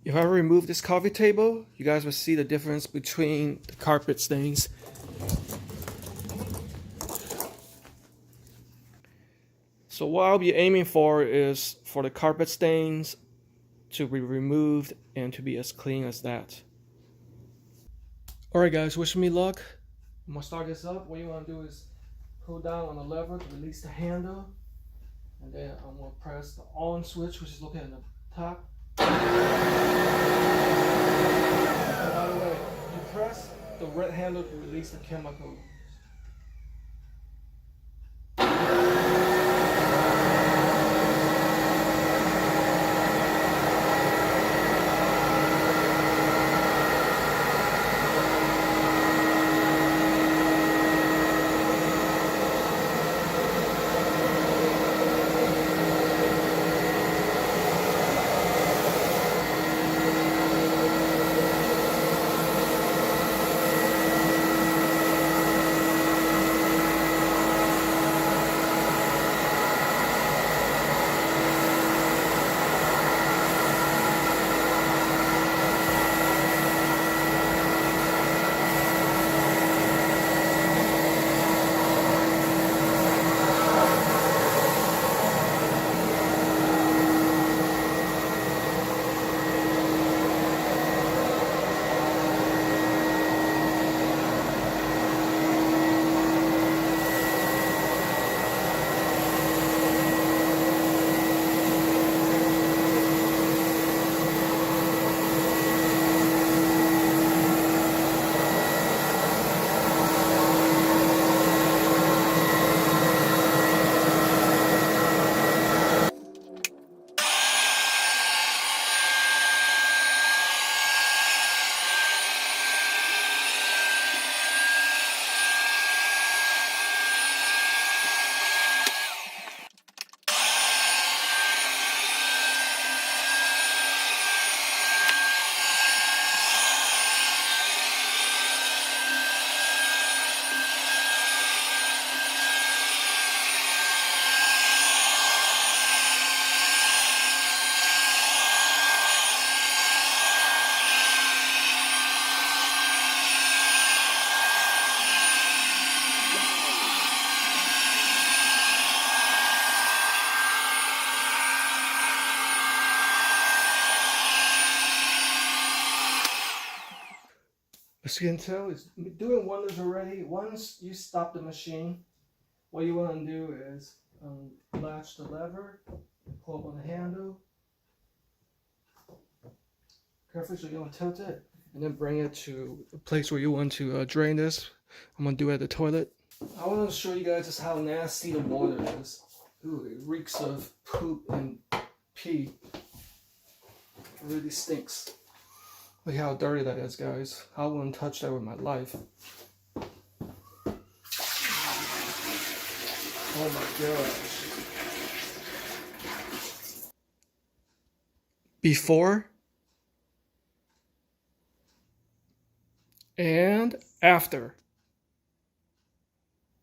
If I remove this coffee table, you guys will see the difference between the carpet stains. So what I'll be aiming for is for the carpet stains to be removed and to be as clean as that. Alright guys, wish me luck. I'm going to start this up. What you want to do is pull down on the lever to release the handle. And then I'm going to press the on switch, which is located at the top. And by the way, you press the red handle to release the chemical. As you can tell, it's doing wonders already. Once you stop the machine, what you want to do is latch the lever, pull up on the handle, carefully so you don't tilt it, and then bring it to a place where you want to drain this. I'm going to do it at the toilet. I want to show you guys just how nasty the water is. Ooh, it reeks of poop and pee. It really stinks. Look how dirty that is, guys. I wouldn't touch that with my life. Oh my gosh. Before and after.